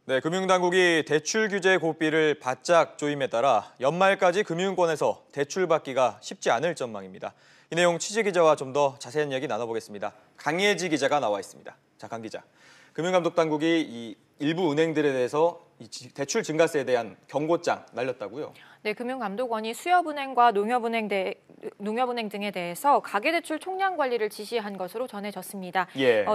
네, 금융당국이 대출 규제 고삐를 바짝 조임에 따라 연말까지 금융권에서 대출 받기가 쉽지 않을 전망입니다. 이 내용 취재기자와 좀 더 자세한 이야기 나눠보겠습니다. 강예지 기자가 나와 있습니다. 자, 강 기자. 금융감독당국이 이 일부 은행들에 대해서 이 대출 증가세에 대한 경고장 날렸다고요? 네, 금융감독원이 수협은행과 농협은행 등에 대해서 가계대출 총량 관리를 지시한 것으로 전해졌습니다.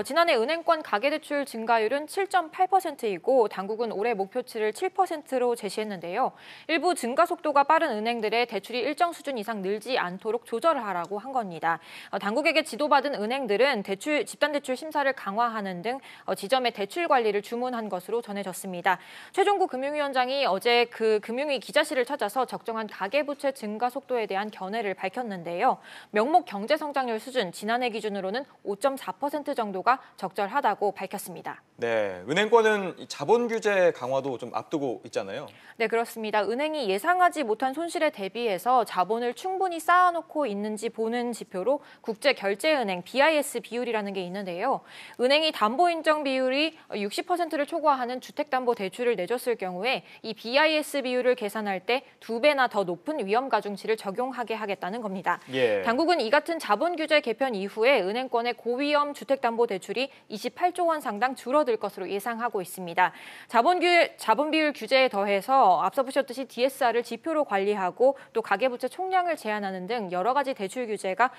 지난해 은행권 가계대출 증가율은 7.8%이고 당국은 올해 목표치를 7%로 제시했는데요. 일부 증가 속도가 빠른 은행들의 대출이 일정 수준 이상 늘지 않도록 조절을 하라고 한 겁니다. 당국에게 지도받은 은행들은 집단대출 심사를 강화하는 등 지점의 대출 관리를 주문한 것으로 전해졌습니다. 최종구 금융위원장이 어제 금융위 기자실을 찾아서 적정한 가계부채 증가 속도에 대한 견해를 밝혔는데요. 명목 경제성장률 수준 지난해 기준으로는 5.4% 정도가 적절하다고 밝혔습니다. 네, 은행권은 자본 규제 강화도 좀 앞두고 있잖아요. 네, 그렇습니다. 은행이 예상하지 못한 손실에 대비해서 자본을 충분히 쌓아놓고 있는지 보는 지표로 국제결제은행 BIS 비율이라는 게 있는데요. 은행이 담보인정 비율이 60%를 초과하는 주택담보대출을 내줬을 경우에 이 BIS 비율을 계산할 때 2배나 더 높은 위험 가중치를 적용하게 하겠다는 겁니다. 당국은 이 같은 자본 규제 개편 이후에 은행권의 고위험 주택담보대출이 28조 원 상당 줄어들 것으로 예상하고 있습니다. 자본 비율 규제에 더해서 앞서 보셨듯이 DSR을 지표로 관리하고 또 가계부채 총량을 제한하는 등 여러 가지 대출 규제가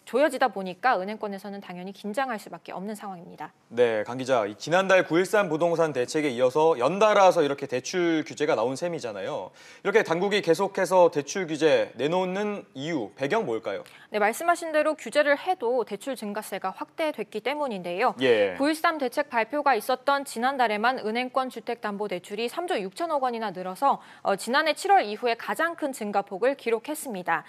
조여지다 보니까 은행권에서는 당연히 긴장할 수밖에 없는 상황입니다. 네, 강 기자. 지난달 9.13 부동산 대책에 이어서 연달아서 이렇게 대출 규제가 나온 셈이잖아요. 이렇게 당국이 계속해서 대출 규제 내놓는 이유, 배경 뭘까요? 네, 말씀하신 대로 규제를 해도 대출 증가세가 확대됐기 때문인데요. 9.13 대책 발표가 있었던 지난달에만 은행권 주택담보대출이 3조 6천억 원이나 늘어서 지난해 7월 이후에 가장 큰 증가폭을 기록했습니다.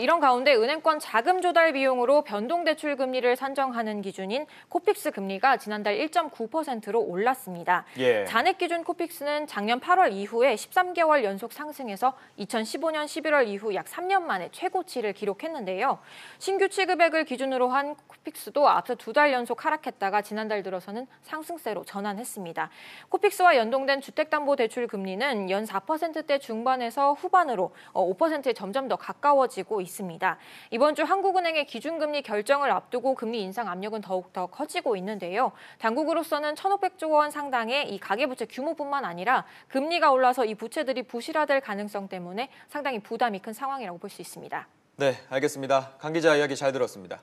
이런 가운데 은행권 자금 조달 비용으로 변동대출 금리를 산정하는 기준인 코픽스 금리가 지난달 1.9%로 올랐습니다. 잔액 기준 코픽스는 작년 8월 이후에 13개월 연속 상승해서 2015년 11월 이후 약 3년 만에 최고치를 기록했는데요. 신규 취급액을 기준으로 한 코픽스도 앞서 2달 연속 하락했다가 지난달 들어서는 상승세로 전환했습니다. 코픽스와 연동된 주택담보대출 금리는 연 4%대 중반에서 후반으로 5%에 점점 더 가까워지고 있습니다. 이번 주 한국은행의 기준금리 결정을 앞두고 금리 인상 압력은 더욱 더 커지고 있는데요. 당국으로서는 1,500조 원 상당의 이 가계부채 규모뿐만 아니라 금리가 올라서 이 부채들이 부실화될 가능성 때문에 상당히 부담이 큰 상황이라고 볼 수 있습니다. 네, 알겠습니다. 강 기자 이야기 잘 들었습니다.